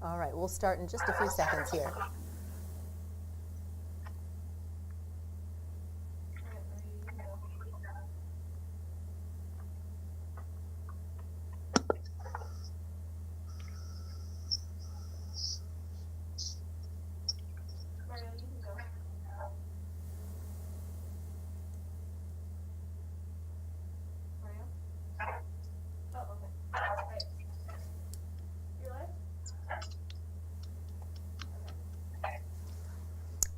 All right, we'll start in just a few seconds here.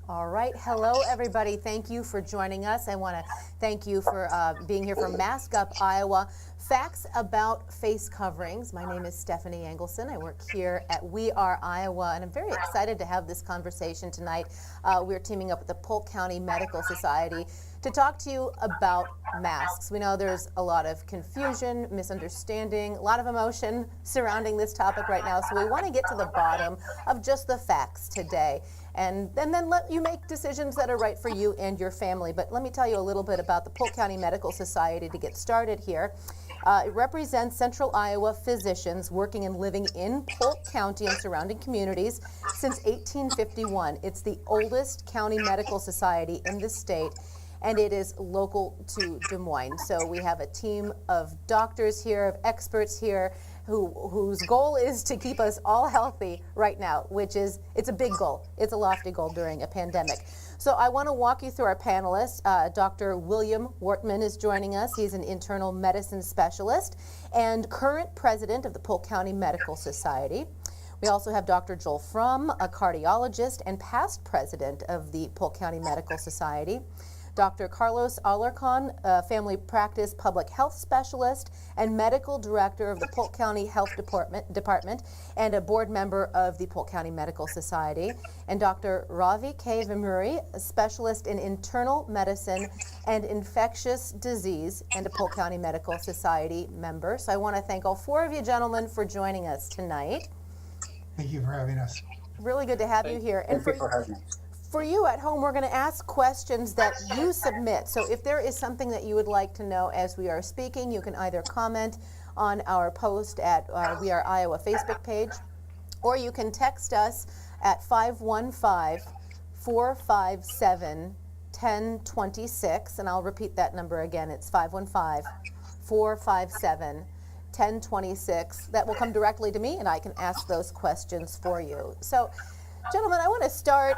All right, hello everybody. Thank you for joining us. I want to thank you for being here for Mask Up Iowa. Facts about face coverings. My name is Stephanie Engelson. I work here at We Are Iowa, and I'm very excited to have this conversation tonight. We're teaming up with the Polk County Medical Society to talk to you about masks. We know there's a lot of confusion, misunderstanding, a lot of emotion surrounding this topic right now, so we want to get to the bottom of just the facts today. And then let you make decisions that are right for you and your family. But let me tell you a little bit about the Polk County Medical Society to get started here. It represents Central Iowa physicians working and living in Polk County and surrounding communities since 1851. It's the oldest county medical society in the state, and it is local to Des Moines. So we have a team of doctors here, of experts here, whose goal is to keep us all healthy right now, which is, it's a big goal. It's a lofty goal during a pandemic. So I want to walk you through our panelists. Dr. William Wortman is joining us. He's an internal medicine specialist and current president of the Polk County Medical Society. We also have Dr. Joel Frum, a cardiologist and past president of the Polk County Medical Society. Dr. Carlos Alarcon, a family practice public health specialist and medical director of the Polk County Health Department and a board member of the Polk County Medical Society. And Dr. Ravi K. Vimuri, a specialist in internal medicine and infectious disease and a Polk County Medical Society member. So I want to thank all four of you gentlemen for joining us tonight. Thank you for having us. Really good to have you here. And thank you for having us. For you at home, we're going to ask questions that you submit. So if there is something that you would like to know as we are speaking, you can either comment on our post at We Are Iowa Facebook page, or you can text us at 515-457-1026. And I'll repeat that number again. It's 515-457-1026. That will come directly to me, and I can ask those questions for you. So, gentlemen, I want to start,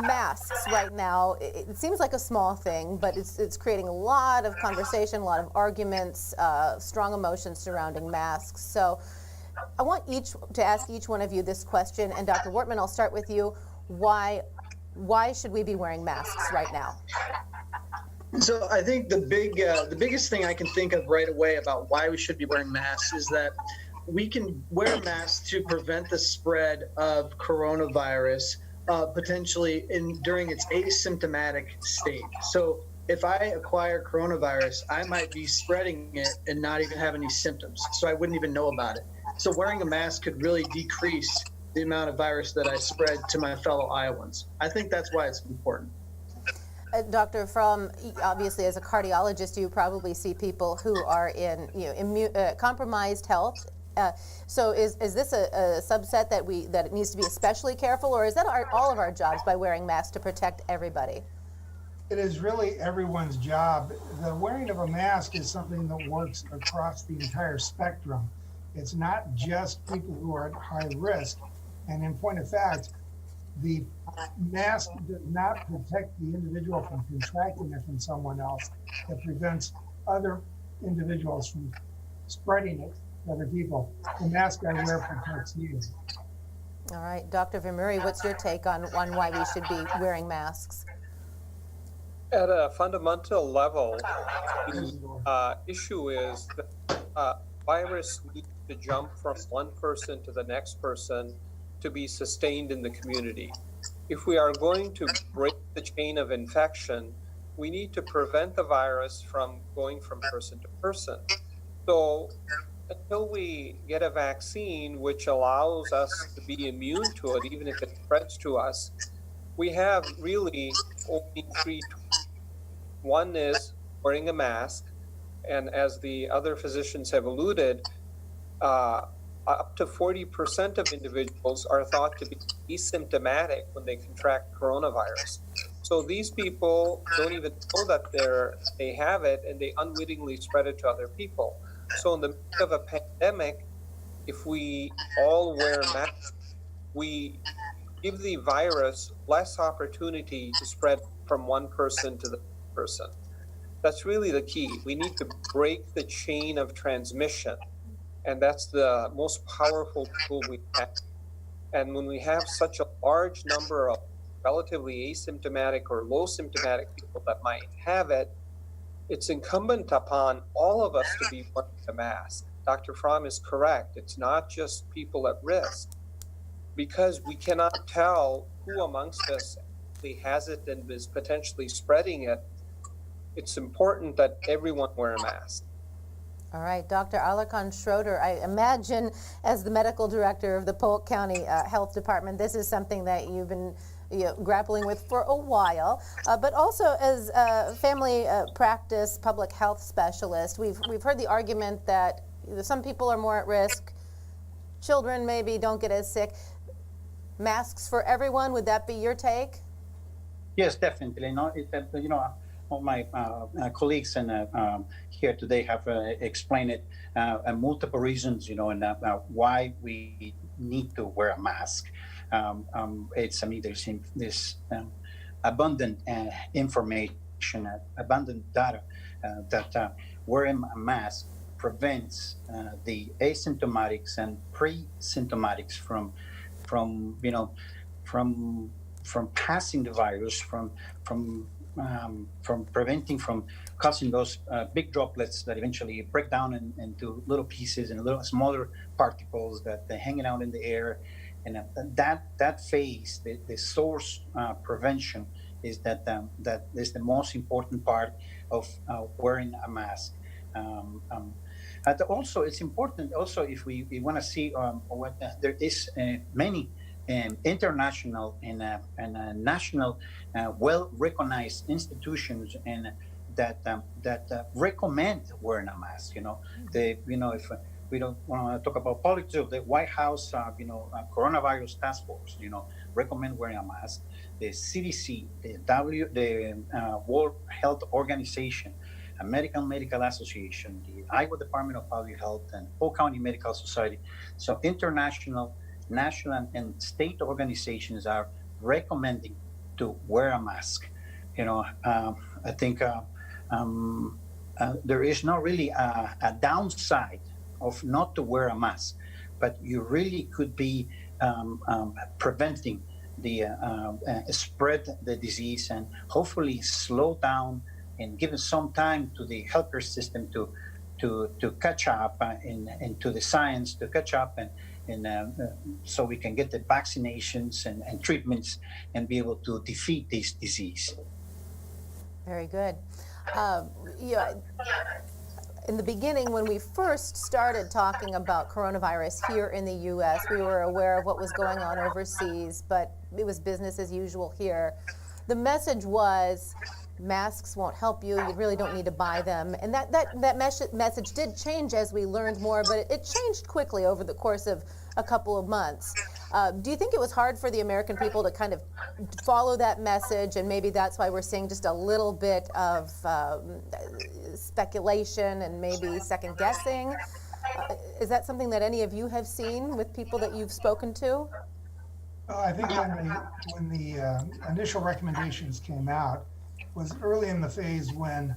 masks right now. It seems like a small thing, but it's creating a lot of conversation, a lot of arguments, strong emotions surrounding masks. So I want to ask each one of you this question, and Dr. Wortman, I'll start with you. Why should we be wearing masks right now? So I think the biggest thing I can think of right away about why we should be wearing masks is that we can wear masks to prevent the spread of coronavirus potentially during its asymptomatic state. So if I acquire coronavirus, I might be spreading it and not even have any symptoms. So I wouldn't even know about it. So wearing a mask could really decrease the amount of virus that I spread to my fellow Iowans. I think that's why it's important. Dr. Frum, obviously as a cardiologist, you probably see people who are in compromised health. So is this a subset that it needs to be especially careful, or is that all of our jobs by wearing masks to protect everybody? It is really everyone's job. The wearing of a mask is something that works across the entire spectrum. It's not just people who are at high risk. And in point of fact, the mask does not protect the individual from contracting it from someone else. It prevents other individuals from spreading it to other people. The mask I wear protects you. All right, Dr. Vimuri, what's your take on why we should be wearing masks? At a fundamental level, the issue is that virus needs to jump from one person to the next person to be sustained in the community. If we are going to break the chain of infection, we need to prevent the virus from going from person to person. So until we get a vaccine which allows us to be immune to it, even if it spreads to us, we have really only three tools. One is wearing a mask, and as the other physicians have alluded, up to 40% of individuals are thought to be asymptomatic when they contract coronavirus. So these people don't even know that they have it, and they unwittingly spread it to other people. So in the midst of a pandemic, if we all wear masks, we give the virus less opportunity to spread from one person to the next person. That's really the key. We need to break the chain of transmission, and that's the most powerful tool we have. And when we have such a large number of relatively asymptomatic or low symptomatic people that might have it, it's incumbent upon all of us to be wearing a mask. Dr. Fromm is correct. It's not just people at risk, because we cannot tell who amongst us actually has it and is potentially spreading it. It's important that everyone wear a mask. All right, Dr. Alarcon Schroeder, I imagine as the medical director of the Polk County Health Department, this is something that you've been grappling with for a while, but also as a family practice public health specialist, we've heard the argument that some people are more at risk, children maybe don't get as sick. Masks for everyone, would that be your take? Yes, definitely. No, all my colleagues and here today have explained it, multiple reasons, and why we need to wear a mask. There's this abundant information, abundant data that wearing a mask prevents the asymptomatics and pre-symptomatics from passing the virus, from preventing from causing those big droplets that eventually break down into little pieces and little smaller particles that they're hanging out in the air. And that phase, the source prevention, is that is the most important part of wearing a mask. Also, it's important. Also, if we want to see what there is many international and national well-recognized institutions and that recommend wearing a mask. If we don't want to talk about politics, the White House, coronavirus task force, recommend wearing a mask. The CDC, the World Health Organization, American Medical Association, the Iowa Department of Public Health, and Polk County Medical Society. So international, national, and state organizations are recommending to wear a mask. I think there is not really a downside of not to wear a mask, but you really could be preventing the spread the disease and hopefully slow down and give some time to the healthcare system to catch up and to the science to catch up and so we can get the vaccinations and treatments and be able to defeat this disease. Very good. In the beginning, when we first started talking about coronavirus here in the U.S., we were aware of what was going on overseas, but it was business as usual here. The message was, masks won't help you, you really don't need to buy them. And that message did change as we learned more, but it changed quickly over the course of a couple of months. Do you think it was hard for the American people to kind of follow that message, and maybe that's why we're seeing just a little bit of speculation and maybe second guessing? Is that something that any of you have seen with people that you've spoken to? I think when the initial recommendations came out was early in the phase when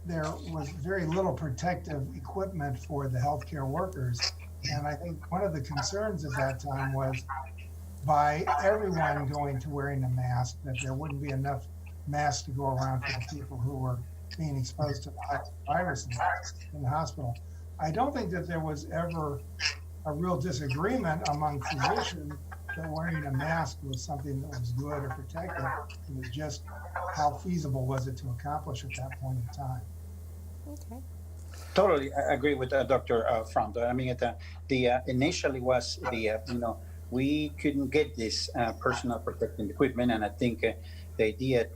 there was very little protective equipment for the healthcare workers. And I think one of the concerns at that time was by everyone going to wearing a mask, that there wouldn't be enough masks to go around for the people who were being exposed to the virus in the hospital. I don't think that there was ever a real disagreement among physicians that wearing a mask was something that was good or protective. It was just how feasible was it to accomplish at that point in time. Okay. Totally, I agree with Dr. Fromm. I mean, initially was we couldn't get this personal protective equipment, and I think the idea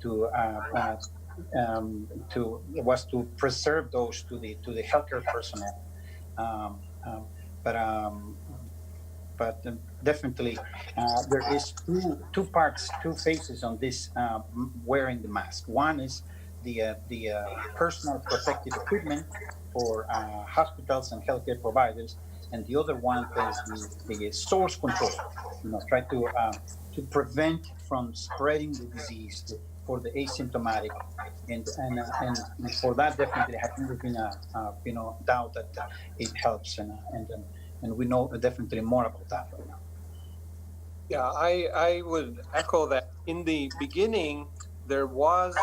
was to preserve those to the healthcare personnel. but definitely there is two parts, two phases on this wearing the mask. One is the personal protective equipment for hospitals and healthcare providers, and the other one is the source control. Try to prevent from spreading the disease for the asymptomatic, and for that definitely has never been a doubt that it helps, and we know definitely more about that right now. Yeah, I would echo that. In the beginning, there was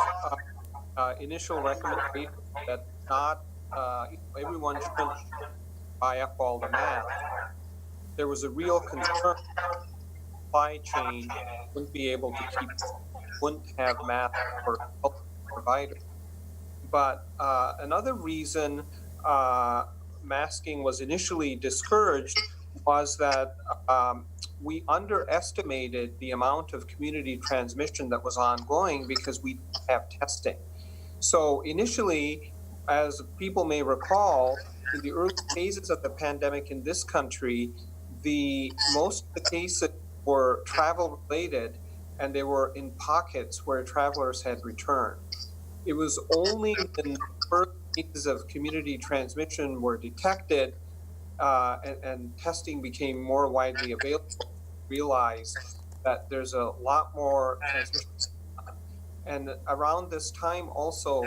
initial recommendation that not everyone shouldn't buy up all the masks. There was a real concern supply chain wouldn't be able to wouldn't have masks for health providers. But another reason masking was initially discouraged was that we underestimated the amount of community transmission that was ongoing because we didn't have testing. So initially, as people may recall, in the early phases of the pandemic in this country, most of the cases were travel related, and they were in pockets where travelers had returned. It was only when the first cases of community transmission were detected and testing became more widely available, realized that there's a lot more transmission. And around this time also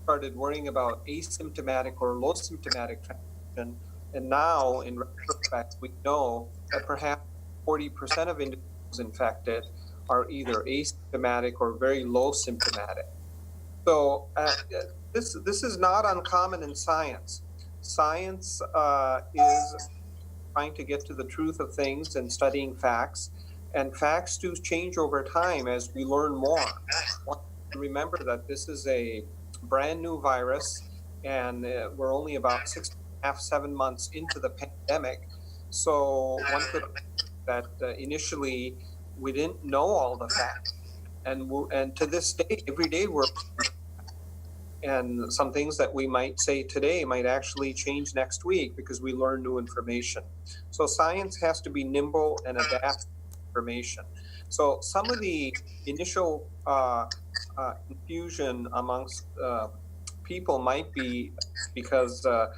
started worrying about asymptomatic or low symptomatic transmission. And now, in retrospect, we know that perhaps 40% of individuals infected are either asymptomatic or very low symptomatic. So this is not uncommon in science. Science is trying to get to the truth of things and studying facts, and facts do change over time as we learn more. Remember that this is a brand new virus, and we're only about 6.5-7 months into the pandemic. So one could that initially we didn't know all the facts, and to this day, every day and some things that we might say today might actually change next week because we learn new information. So science has to be nimble and adapt to information. So some of the initial confusion amongst people might be because the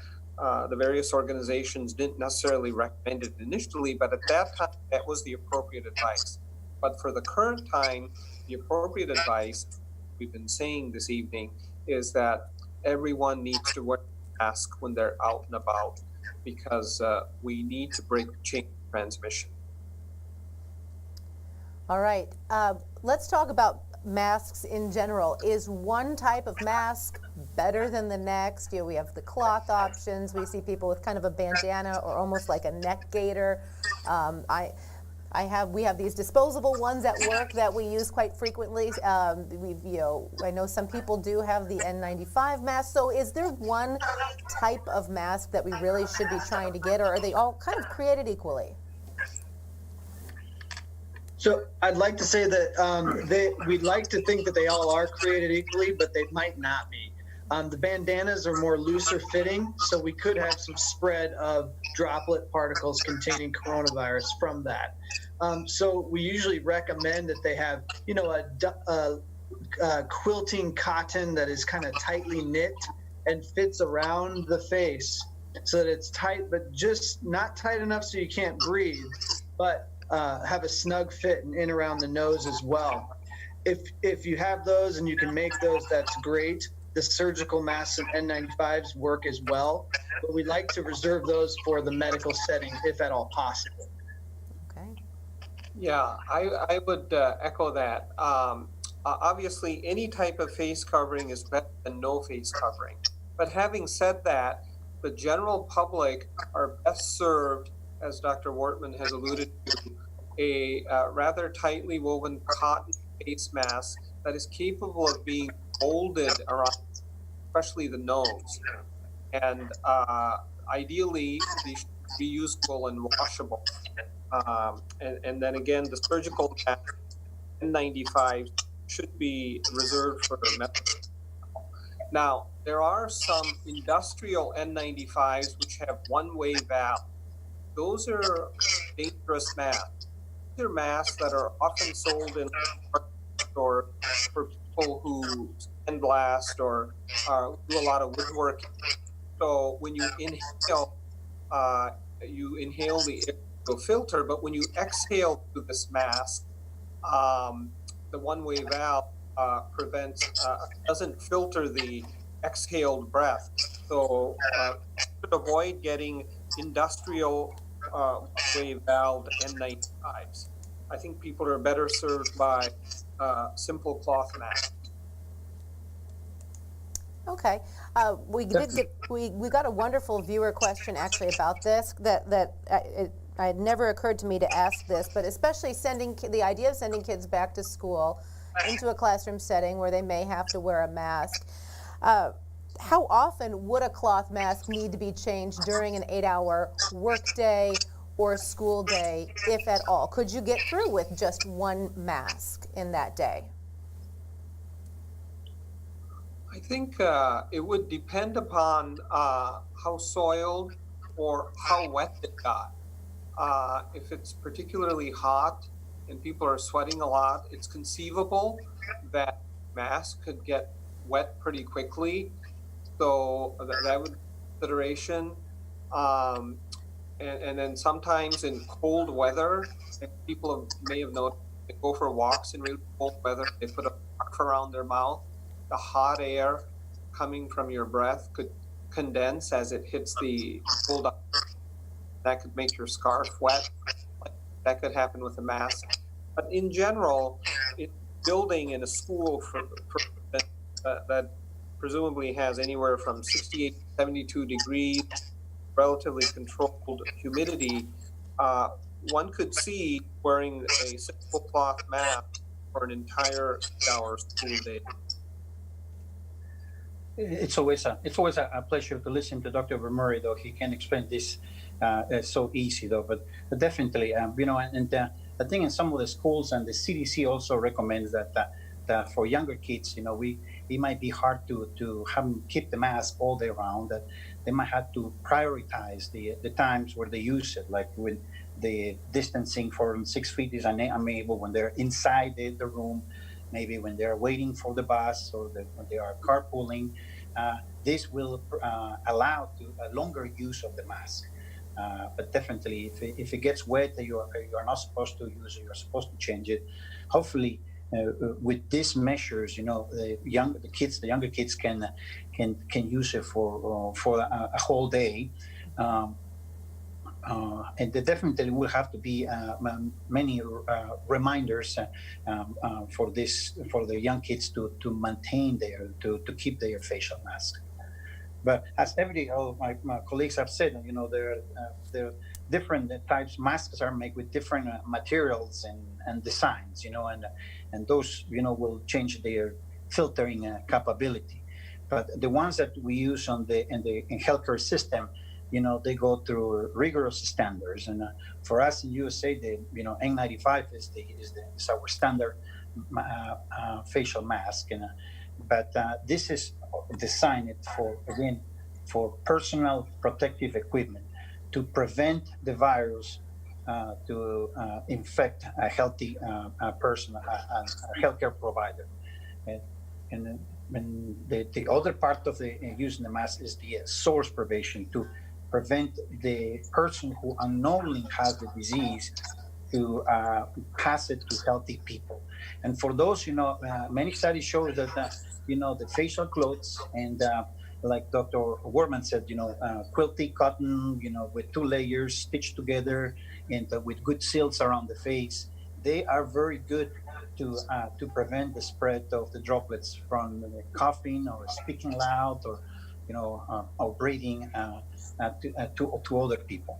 various organizations didn't necessarily recommend it initially, but at that time, that was the appropriate advice. But for the current time, the appropriate advice we've been saying this evening is that everyone needs to wear a mask when they're out and about because we need to break the chain of transmission. All right, let's talk about masks in general. Is one type of mask better than the next? We have the cloth options. We see people with kind of a bandana or almost like a neck gaiter. We have these disposable ones at work that we use quite frequently. I know some people do have the N95 mask. So is there one type of mask that we really should be trying to get, or are they all kind of created equally? So I'd like to say that we'd like to think that they all are created equally, but they might not be. The bandanas are more looser fitting, so we could have some spread of droplet particles containing coronavirus from that. So we usually recommend that they have, a quilting cotton that is kind of tightly knit and fits around the face so that it's tight, but just not tight enough so you can't breathe, but have a snug fit in around the nose as well. If you have those and you can make those, that's great. The surgical masks and N95s work as well, but we'd like to reserve those for the medical setting if at all possible. Okay. Yeah, I would echo that. Obviously, any type of face covering is better than no face covering. But having said that, the general public are best served, as Dr. Wortman has alluded to, a rather tightly woven cotton face mask that is capable of being molded around, especially the nose. And ideally, they should be reusable and washable. And then again, the surgical N95 should be reserved for medical. Now, there are some industrial N95s which have one-way valve. those are dangerous masks. These are masks that are often sold in or for people who sandblast or do a lot of woodworking. So when you inhale the air through a filter, but when you exhale through this mask, the one-way valve doesn't filter the exhaled breath. So to avoid getting industrial wave valve N95s. I think people are better served by simple cloth masks. Okay, we got a wonderful viewer question actually about this it had never occurred to me to ask this, but especially the idea of sending kids back to school into a classroom setting where they may have to wear a mask. How often would a cloth mask need to be changed during an 8-hour workday or school day, if at all? Could you get through with just one mask in that day? I think it would depend upon how soiled or how wet it got. If it's particularly hot and people are sweating a lot, it's conceivable that mask could get wet pretty quickly. So that would be consideration. And then sometimes in cold weather, people may have noticed, they go for walks in really cold weather, they put a scarf around their mouth. The hot air coming from your breath could condense as it hits the cold. That could make your scarf wet. That could happen with a mask. But in general, building in a school that presumably has anywhere from 68 to 72 degrees, relatively controlled humidity, one could see wearing a simple cloth mask for an entire 8-hour school day. It's always a pleasure to listen to Dr. Murray, though he can explain this so easy, though. But definitely, I think in some of the schools and the CDC also recommends that for younger kids, it might be hard to have them keep the mask all day round. That they might have to prioritize the times where they use it, like when the distancing for 6 feet is unable, when they're inside the room, maybe when they're waiting for the bus or when they are carpooling. This will allow a longer use of the mask. But definitely, if it gets wet, you are not supposed to use it. You're supposed to change it. Hopefully, with these measures, the younger kids can use it for a whole day. And there definitely will have to be many reminders for the young kids to maintain to keep their facial mask. But as all my colleagues have said, there are different types. Masks are made with different materials and designs, and those will change their filtering capability. But the ones that we use in healthcare system, they go through rigorous standards. And for us in USA, the N95 is our standard facial mask. But this is designed for personal protective equipment to prevent the virus to infect a healthy person, a healthcare provider. And the other part of using the mask is the source prevention, to prevent the person who unknowingly has the disease to pass it to healthy people. And for those, many studies show that, the facial clothes and like Dr. Wortman said, quilted cotton, with 2 layers stitched together and with good seals around the face, they are very good to prevent the spread of the droplets from coughing or speaking loud or breathing to other people.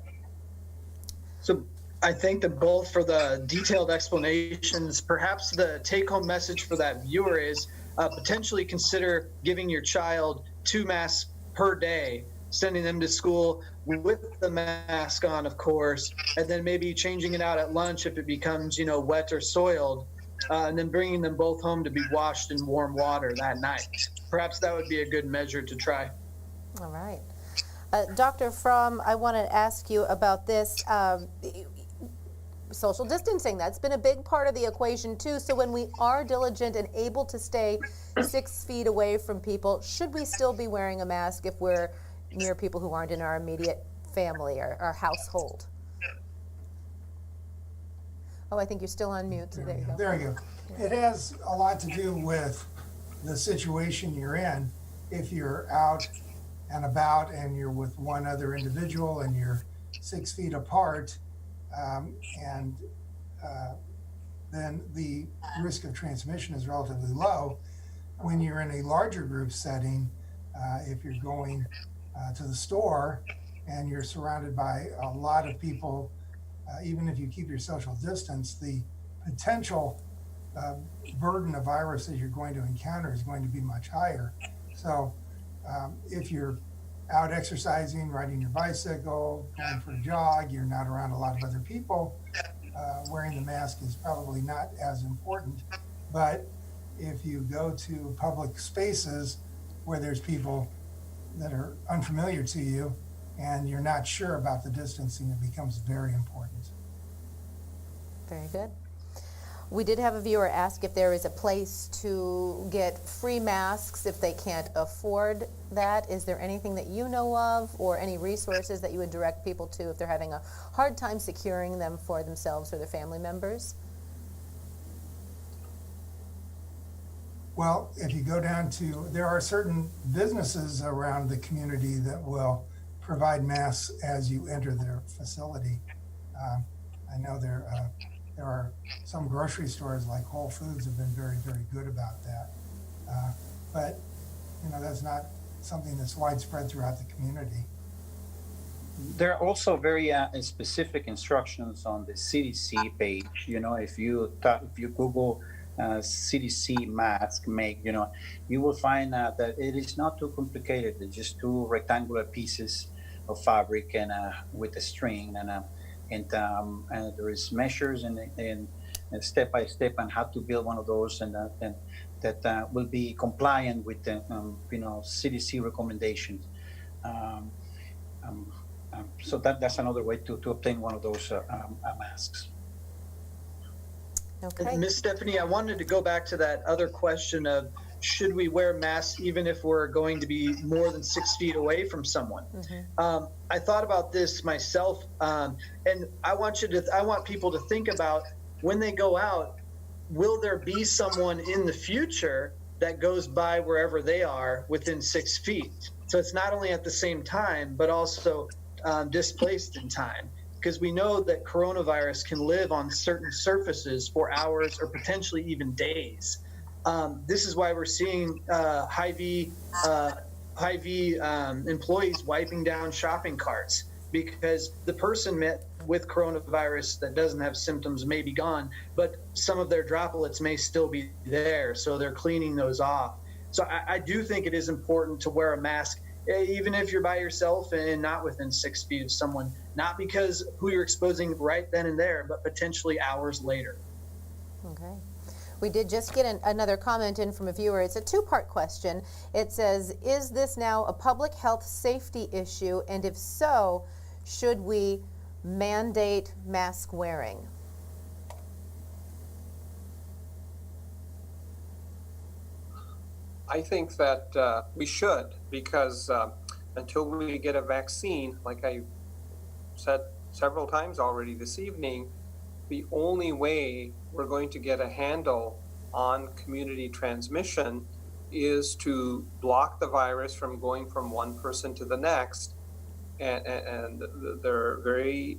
So I thank them both for the detailed explanations. Perhaps the take-home message for that viewer is potentially consider giving your child 2 masks per day, sending them to school with the mask on, of course, and then maybe changing it out at lunch if it becomes, wet or soiled, and then bringing them both home to be washed in warm water that night. Perhaps that would be a good measure to try. All right. Dr. Fromm, I want to ask you about this. Social distancing, that's been a big part of the equation too. So when we are diligent and able to stay 6 feet away from people, should we still be wearing a mask if we're near people who aren't in our immediate family or our household? Oh, I think you're still on mute. There you go. There you go. It has a lot to do with the situation you're in. If you're out and about and you're with one other individual and you're 6 feet apart, then the risk of transmission is relatively low. When you're in a larger group setting, if you're going to the store and you're surrounded by a lot of people, even if you keep your social distance, the potential burden of virus that you're going to encounter is going to be much higher. So if you're out exercising, riding your bicycle, going for a jog, you're not around a lot of other people, wearing the mask is probably not as important. But if you go to public spaces where there's people that are unfamiliar to you and you're not sure about the distancing, it becomes very important. Very good. We did have a viewer ask if there is a place to get free masks if they can't afford that. Is there anything that you know of or any resources that you would direct people to if they're having a hard time securing them for themselves or their family members? Well, if you go down to, there are certain businesses around the community that will provide masks as you enter their facility. I know there are some grocery stores like Whole Foods have been very, very good about that. But, that's not something that's widespread throughout the community. There are also very specific instructions on the CDC page. If you Google CDC mask make, you will find out that it is not too complicated. It's just two rectangular pieces of fabric and with a string and there is measures and step by step on how to build one of those and that will be compliant with the CDC recommendations. So that's another way to obtain one of those masks. Okay. Ms. Stephanie, I wanted to go back to that other question of should we wear masks even if we're going to be more than 6 feet away from someone? Mm-hmm. I thought about this myself, and I want people to think about when they go out, will there be someone in the future that goes by wherever they are within 6 feet? So it's not only at the same time, but also displaced in time. Because we know that coronavirus can live on certain surfaces for hours or potentially even days. This is why we're seeing Hy-Vee employees wiping down shopping carts, because the person met with coronavirus that doesn't have symptoms may be gone, but some of their droplets may still be there, so they're cleaning those off. So I do think it is important to wear a mask, even if you're by yourself and not within 6 feet of someone, not because who you're exposing right then and there, but potentially hours later. Okay. We did just get another comment in from a viewer. It's a two-part question. It says, is this now a public health safety issue? And if so, should we mandate mask wearing? I think that we should, because until we get a vaccine, like I said several times already this evening, the only way we're going to get a handle on community transmission is to block the virus from going from one person to the next. And there are very,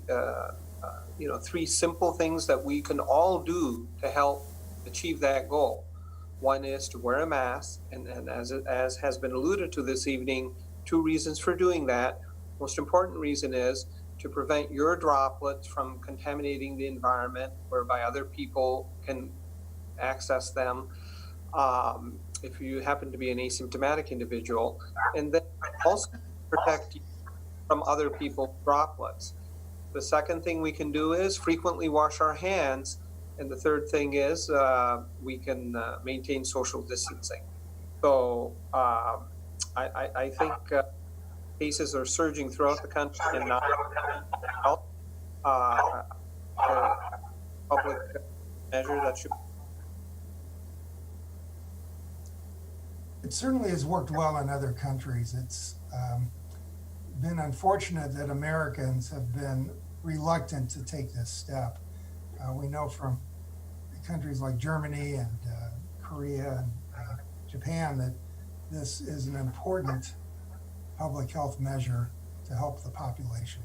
three simple things that we can all do to help achieve that goal. One is to wear a mask, and as has been alluded to this evening, two reasons for doing that. Most important reason is to prevent your droplets from contaminating the environment, whereby other people can access them if you happen to be an asymptomatic individual, and then also protect you from other people's droplets. The second thing we can do is frequently wash our hands, and the third thing is we can maintain social distancing. So I think cases are surging throughout the country and not health, public measure that should. It certainly has worked well in other countries. It's been unfortunate that Americans have been reluctant to take this step. We know from countries like Germany and Korea and Japan that this is an important public health measure to help the population.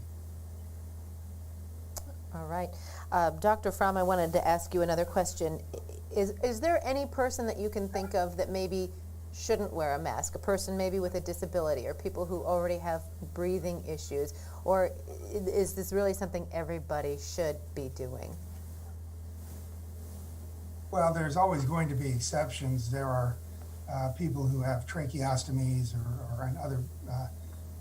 All right. Dr. Fromm, I wanted to ask you another question. Is there any person that you can think of that maybe shouldn't wear a mask? A person maybe with a disability, or people who already have breathing issues? Or is this really something everybody should be doing? Well, there's always going to be exceptions. There are people who have tracheostomies or other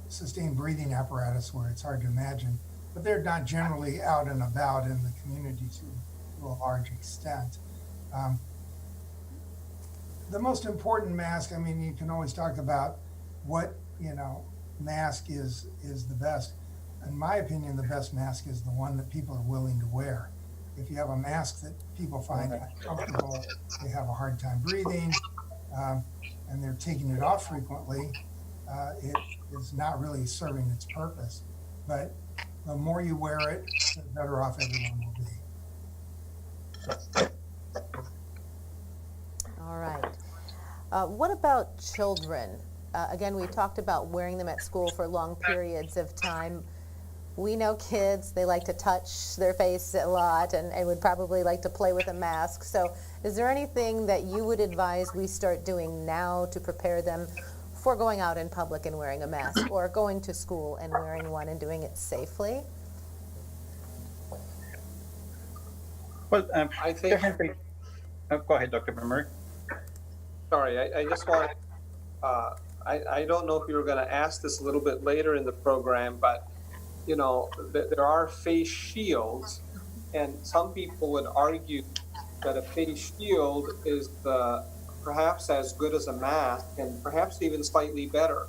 sustained breathing apparatus where it's hard to imagine, but they're not generally out and about in the community to a large extent. The most important mask, I mean, you can always talk about what, mask is the best. In my opinion, the best mask is the one that people are willing to wear. If you have a mask that people find uncomfortable, they have a hard time breathing, and they're taking it off frequently, it is not really serving its purpose. But the more you wear it, the better off everyone will be. All right. What about children? Again, we talked about wearing them at school for long periods of time. We know kids, they like to touch their face a lot and would probably like to play with a mask. So is there anything that you would advise we start doing now to prepare them for going out in public and wearing a mask, or going to school and wearing one and doing it safely? Well, I think. definitely. Go ahead, Dr. Murray. Sorry, I just want. I don't know if you were going to ask this a little bit later in the program, but there are face shields, and some people would argue that a face shield is perhaps as good as a mask, and perhaps even slightly better.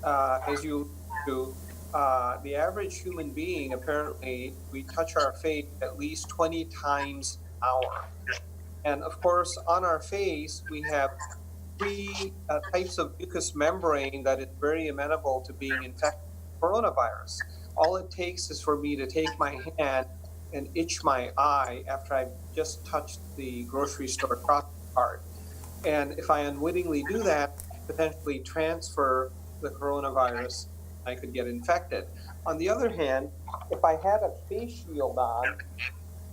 As you do, the average human being, apparently, we touch our face at least 20 times an hour. And of course, on our face, we have three types of mucous membrane that is very amenable to being infected with coronavirus. All it takes is for me to take my hand and itch my eye after I've just touched the grocery store crossing card. And if I unwittingly do that, potentially transfer the coronavirus, I could get infected. On the other hand, if I had a face shield on,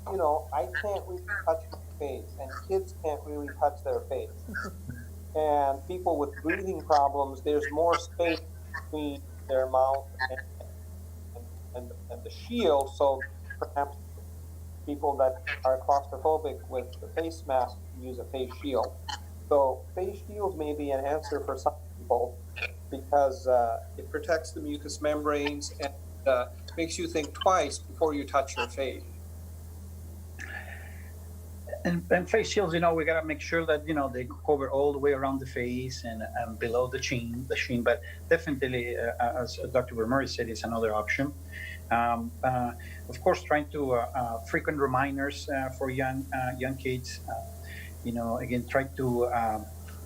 I can't really touch my face, and kids can't really touch their face. And people with breathing problems, there's more space between their mouth and the shield, so perhaps people that are claustrophobic with the face mask use a face shield. So face shields may be an answer for some people because it protects the mucous membranes and makes you think twice before you touch your face. And face shields, we gotta make sure that they cover all the way around the face and below the chin. But definitely, as Dr. Vermeer said, is another option. Of course, trying to frequent reminders for young kids. Again, try to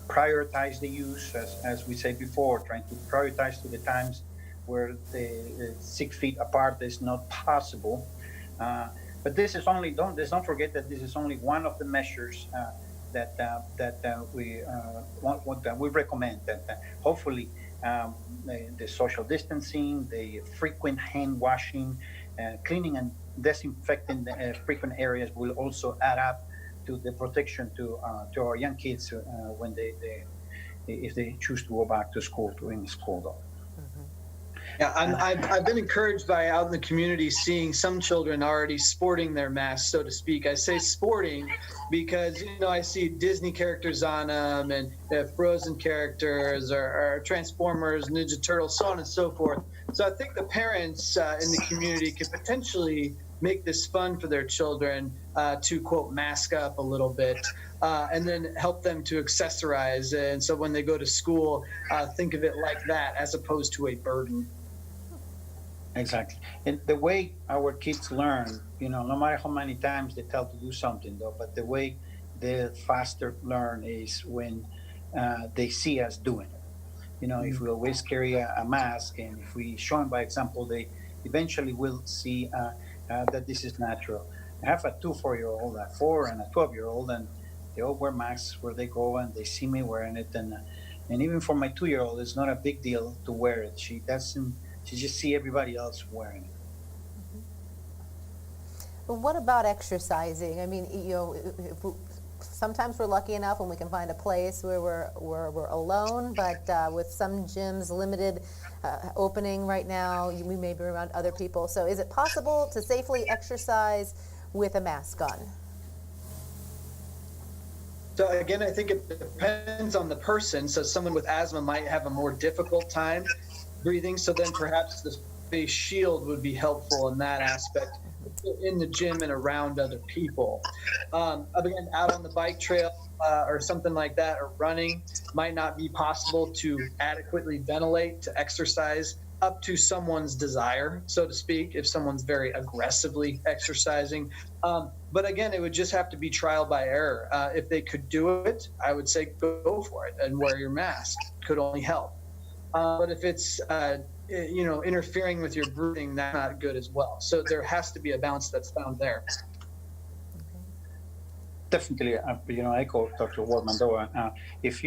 prioritize the use, as we said before. Trying to prioritize to the times where the 6 feet apart is not possible. But this is only don't forget that this is only one of the measures that we recommend. That hopefully the social distancing, the frequent hand washing, cleaning and disinfecting the frequent areas will also add up to the protection to our young kids when if they choose to go back to school during school though. Yeah, I've been encouraged by out in the community seeing some children already sporting their masks, so to speak. I say sporting because, I see Disney characters on them and Frozen characters or Transformers, Ninja Turtles, so on and so forth. So I think the parents in the community could potentially make this fun for their children to, quote, mask up a little bit, and then help them to accessorize. And so when they go to school, think of it like that as opposed to a burden. Exactly. And the way our kids learn, no matter how many times they tell to do something, though, but the way they faster learn is when they see us doing it. If we always carry a mask, and if we show them by example, they eventually will see that this is natural. I have a 4-year-old, a 4, and a 12-year-old, and they all wear masks where they go, and they see me wearing it. And even for my 2-year-old, it's not a big deal to wear it. She doesn't. She just see everybody else wearing it. But what about exercising? I mean, sometimes we're lucky enough when we can find a place where we're alone, but with some gyms limited opening right now, we may be around other people. So is it possible to safely exercise with a mask on? So again, I think it depends on the person. So someone with asthma might have a more difficult time breathing. So then perhaps the face shield would be helpful in that aspect in the gym and around other people. Again, out on the bike trail or something like that, or running, might not be possible to adequately ventilate to exercise up to someone's desire, so to speak, if someone's very aggressively exercising. But again, it would just have to be trial by error. If they could do it, I would say go for it and wear your mask. It could only help. But if it's interfering with your breathing, that's not good as well. So there has to be a balance that's found there. Definitely, I echo Dr. Wortman. Though, if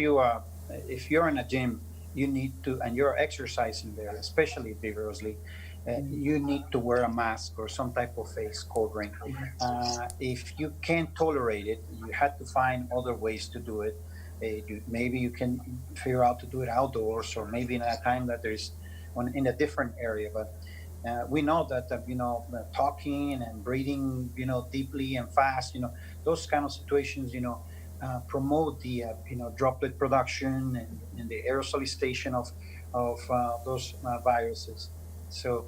you're in a gym, you need to, and you're exercising there, especially vigorously, you need to wear a mask or some type of face covering. If you can't tolerate it, you have to find other ways to do it. Maybe you can figure out to do it outdoors, or maybe in a time that there's in a different area. But we know that talking and breathing deeply and fast, those kind of situations promote the droplet production and the aerosolization of those viruses. So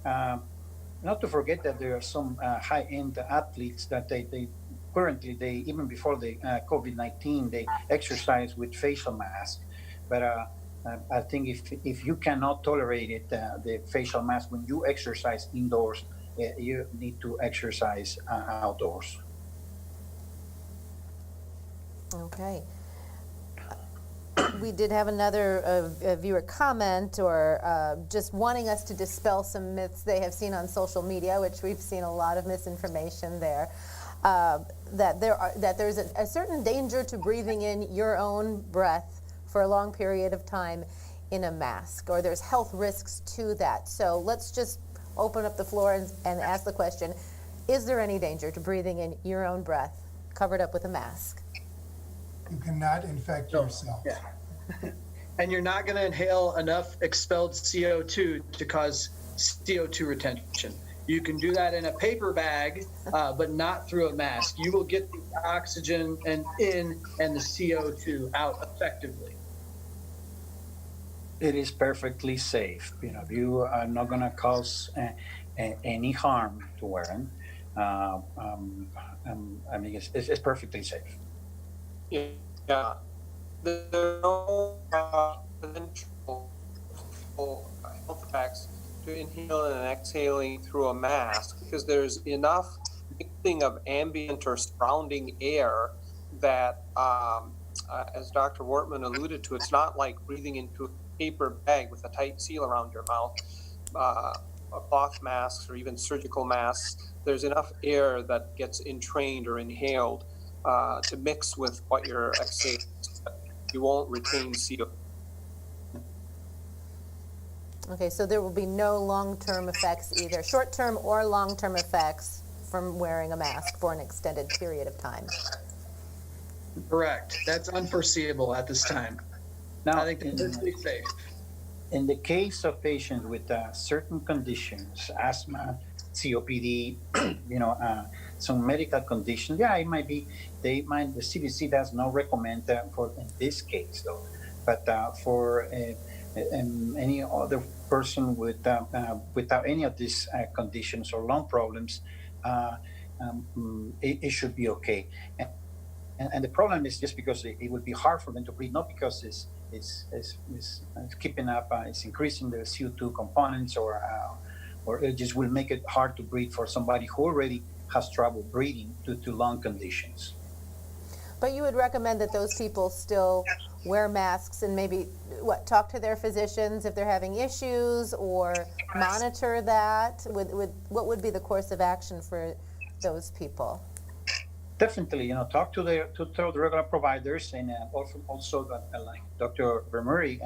not to forget that there are some high-end athletes that they currently, even before the COVID-19, they exercise with facial mask. But I think if you cannot tolerate it, the facial mask, when you exercise indoors, you need to exercise outdoors. Okay. We did have another viewer comment, or just wanting us to dispel some myths they have seen on social media, which we've seen a lot of misinformation there. That there's a certain danger to breathing in your own breath for a long period of time in a mask, or there's health risks to that. So let's just open up the floor and ask the question: is there any danger to breathing in your own breath covered up with a mask? You cannot infect yourself. Yeah. And you're not going to inhale enough expelled CO2 to cause CO2 retention. You can do that in a paper bag, but not through a mask. You will get the oxygen and the CO2 out effectively. It is perfectly safe. You are not going to cause any harm to wearing. I mean, it's perfectly safe. Yeah. There are no potential health effects to inhaling and exhaling through a mask, because there's enough mixing of ambient or surrounding air that, as Dr. Wortman alluded to, it's not like breathing into a paper bag with a tight seal around your mouth. Cloth masks or even surgical masks, there's enough air that gets entrained or inhaled to mix with what you're exhaling. You won't retain CO2. Okay, so there will be no long-term effects, either short-term or long-term effects from wearing a mask for an extended period of time. Correct. That's unforeseeable at this time. Now, I think it's perfectly safe. In the case of patients with certain conditions, asthma, COPD, some medical conditions, it might be, the CDC does not recommend for in this case though, but for any other person without any of these conditions or lung problems, it should be okay. And the problem is just because it would be hard for them to breathe, not because it's keeping up, it's increasing the CO2 components, or it just will make it hard to breathe for somebody who already has trouble breathing due to lung conditions. But you would recommend that those people still wear masks and maybe talk to their physicians if they're having issues, or monitor that? What would be the course of action for those people? Definitely, talk to the regular providers, and also like Dr. Vermuri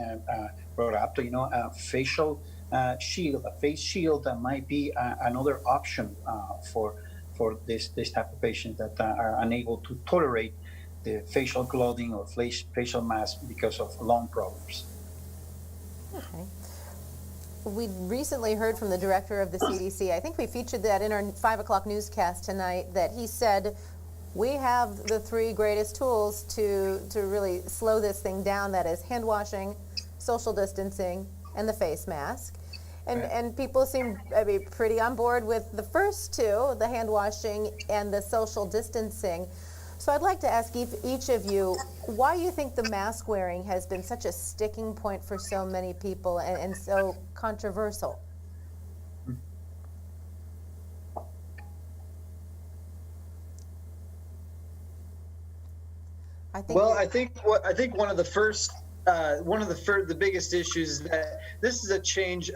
brought up, a facial shield, a face shield that might be another option for this type of patients that are unable to tolerate the facial clothing or facial mask because of lung problems. Okay. We recently heard from the director of the CDC. I think we featured that in our 5 o'clock newscast tonight, that he said, we have the 3 greatest tools to really slow this thing down. That is hand washing, social distancing, and the face mask. And people seem pretty on board with the first 2, the hand washing and the social distancing. So I'd like to ask each of you why you think the mask wearing has been such a sticking point for so many people and so controversial. I think one of the biggest issues is that this is a change.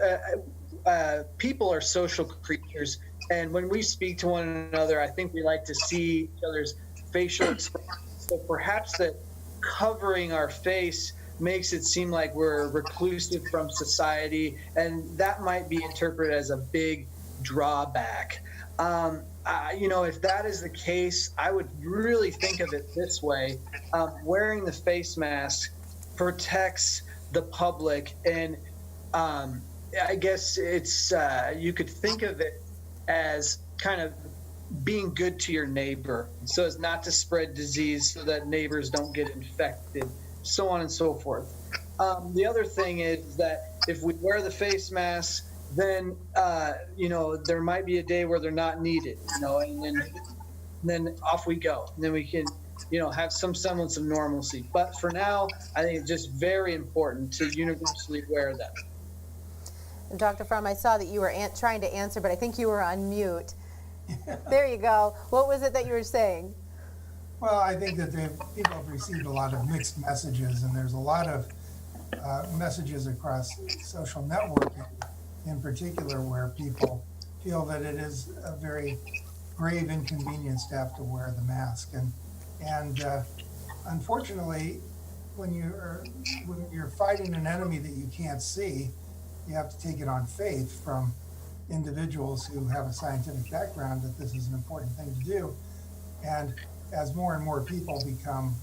People are social creatures, and when we speak to one another, I think we like to see each other's facial expressions. So perhaps that covering our face makes it seem like we're reclusive from society, and that might be interpreted as a big drawback. If that is the case, I would really think of it this way. Wearing the face mask protects the public, and I guess it's you could think of it as kind of being good to your neighbor so as not to spread disease, so that neighbors don't get infected, so on and so forth. The other thing is that if we wear the face mask, then there might be a day where they're not needed, and then off we go. And then we can have some semblance of normalcy. But for now, I think it's just very important to universally wear them. Dr. Fromm, I saw that you were trying to answer, but I think you were on mute. There you go. What was it that you were saying? Well, I think that people have received a lot of mixed messages, and there's a lot of messages across social networking in particular where people feel that it is a very grave inconvenience to have to wear the mask. And unfortunately, when you're fighting an enemy that you can't see, you have to take it on faith from individuals who have a scientific background that this is an important thing to do. And as more and more people become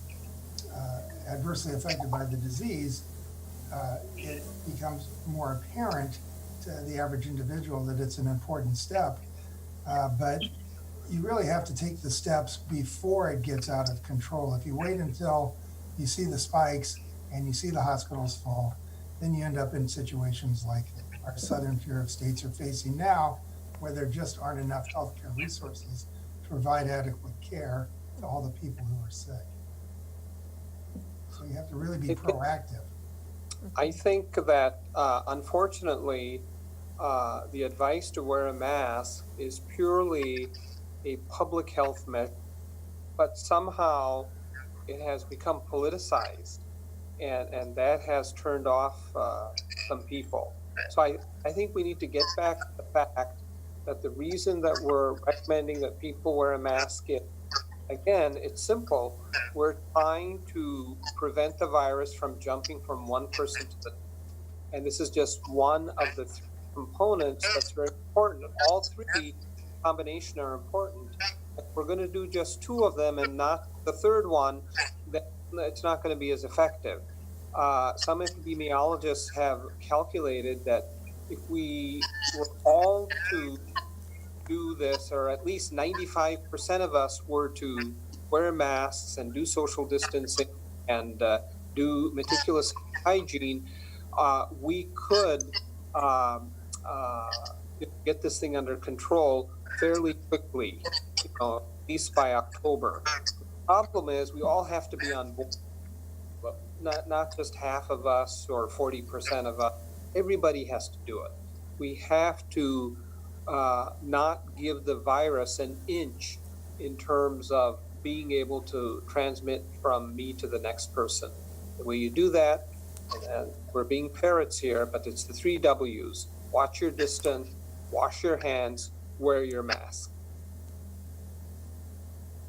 adversely affected by the disease, it becomes more apparent to the average individual that it's an important step. But you really have to take the steps before it gets out of control. If you wait until you see the spikes and you see the hospitals full, then you end up in situations like our southern tier of states are facing now, where there just aren't enough healthcare resources to provide adequate care to all the people who are sick. So you have to really be proactive. I think that unfortunately, the advice to wear a mask is purely a public health measure, but somehow it has become politicized, and that has turned off some people. So I think we need to get back to the fact that the reason that we're recommending that people wear a mask is, again, it's simple. We're trying to prevent the virus from jumping from one person to the next. And this is just one of the 3 components that's very important. All 3 combination are important. If we're going to do just 2 of them and not the 3rd one, then it's not going to be as effective. Some epidemiologists have calculated that if we were all to do this, or at least 95% of us were to wear masks and do social distancing and do meticulous hygiene, we could get this thing under control fairly quickly, at least by October. The problem is we all have to be on board, but not just half of us or 40% of us. Everybody has to do it. We have to not give the virus an inch in terms of being able to transmit from me to the next person. The way you do that, and we're being parrots here, but it's the 3 W's. Watch your distance, wash your hands, wear your mask.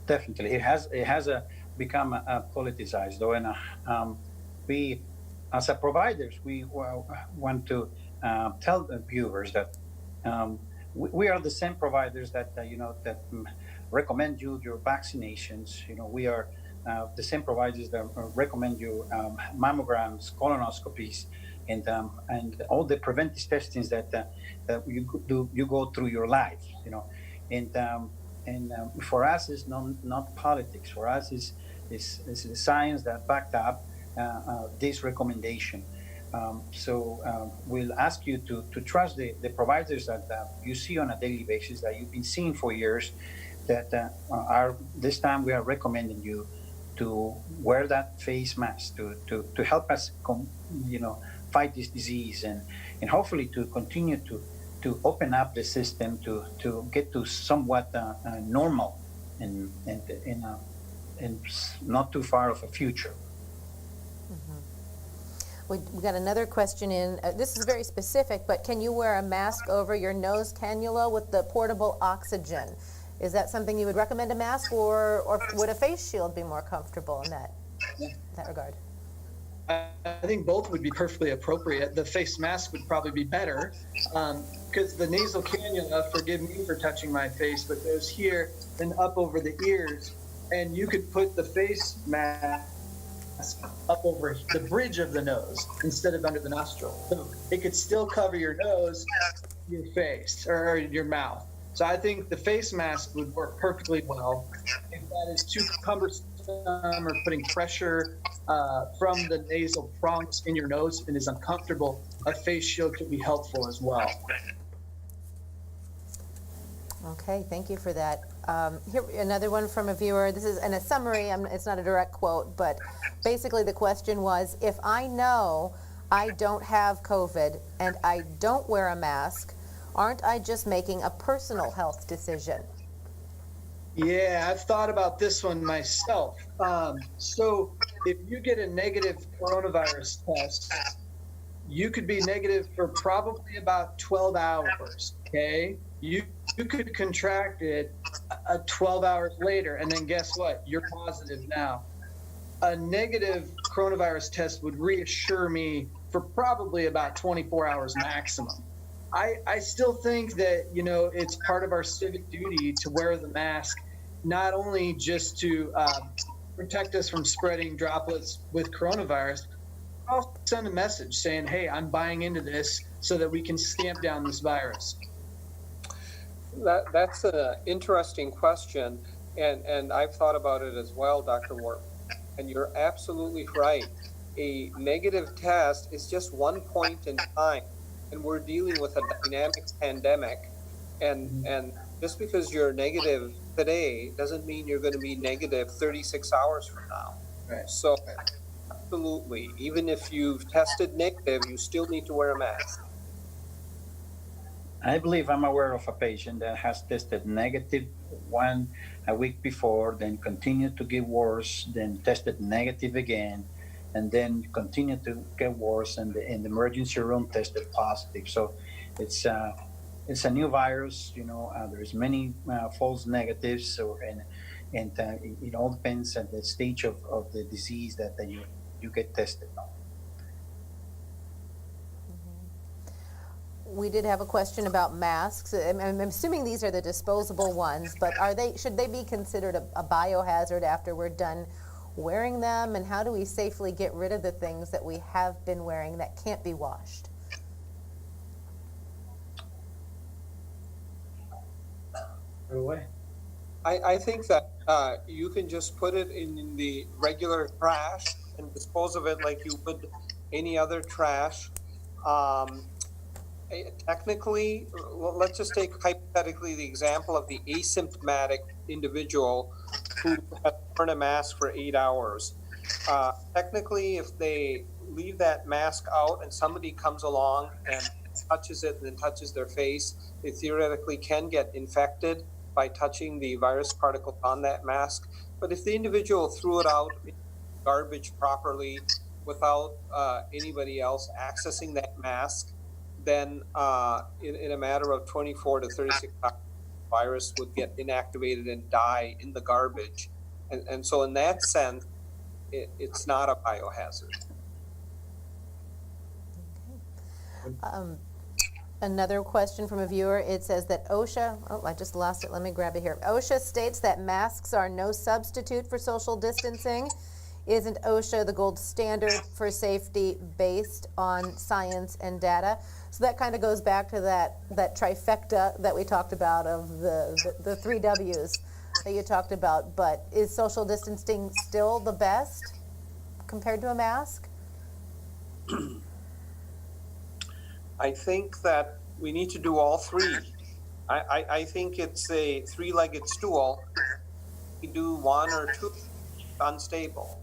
Definitely, it has become politicized, though, and we, as a providers, we want to tell the viewers that we are the same providers that recommend you your vaccinations. We are the same providers that recommend you mammograms, colonoscopies, and all the preventive testings that you go through your life. And for us, it's not politics. For us, it's science that backed up this recommendation. So we'll ask you to trust the providers that you see on a daily basis, that you've been seeing for years, that this time we are recommending you to wear that face mask to help us fight this disease, and hopefully to continue to open up the system to get to somewhat normal and not too far of a future. We got another question in. This is very specific, but can you wear a mask over your nose cannula with the portable oxygen? Is that something you would recommend, a mask, or would a face shield be more comfortable in that regard? I think both would be perfectly appropriate. The face mask would probably be better because the nasal cannula, forgive me for touching my face, but goes here and up over the ears, and you could put the face mask up over the bridge of the nose instead of under the nostril. So it could still cover your nose, your face, or your mouth. So I think the face mask would work perfectly well. If that is too cumbersome or putting pressure from the nasal prongs in your nose and is uncomfortable, a face shield could be helpful as well. Okay, thank you for that. Here, another one from a viewer. This is in a summary. It's not a direct quote, but basically the question was, if I know I don't have COVID and I don't wear a mask, aren't I just making a personal health decision? Yeah, I've thought about this one myself. So if you get a negative coronavirus test, you could be negative for probably about 12 hours, okay? You could contract it 12 hours later, and then guess what? You're positive now. A negative coronavirus test would reassure me for probably about 24 hours maximum. I still think that, it's part of our civic duty to wear the mask, not only just to protect us from spreading droplets with coronavirus, but also send a message saying, hey, I'm buying into this so that we can stamp down this virus. That's an interesting question, and I've thought about it as well, Dr. Wortman. And you're absolutely right. A negative test is just one point in time, and we're dealing with a dynamic pandemic. And just because you're negative today doesn't mean you're going to be negative 36 hours from now. Right. So, absolutely, even if you've tested negative, you still need to wear a mask. I believe I'm aware of a patient that has tested negative a week before, then continued to get worse, then tested negative again, and then continued to get worse, and in the emergency room tested positive. So it's a new virus. There's many false negatives. So and it all depends on the stage of the disease that you get tested on. We did have a question about masks. I'm assuming these are the disposable ones, but should they be considered a biohazard after we're done wearing them? And how do we safely get rid of the things that we have been wearing that can't be washed? I think that you can just put it in the regular trash and dispose of it like you would any other trash. Technically, let's just take hypothetically the example of the asymptomatic individual who has worn a mask for 8 hours. Technically, if they leave that mask out and somebody comes along and touches it and then touches their face, they theoretically can get infected by touching the virus particles on that mask. But if the individual threw it out in garbage properly without anybody else accessing that mask, then in a matter of 24 to 36 hours, the virus would get inactivated and die in the garbage. And so in that sense, it's not a biohazard. Another question from a viewer, it says that OSHA, oh, I just lost it, let me grab it here. OSHA states that masks are no substitute for social distancing. Isn't OSHA the gold standard for safety based on science and data? So that kind of goes back to that trifecta that we talked about of the 3 W's that you talked about. But is social distancing still the best compared to a mask? I think that we need to do all three. I think it's a three-legged stool. We do one or two, unstable.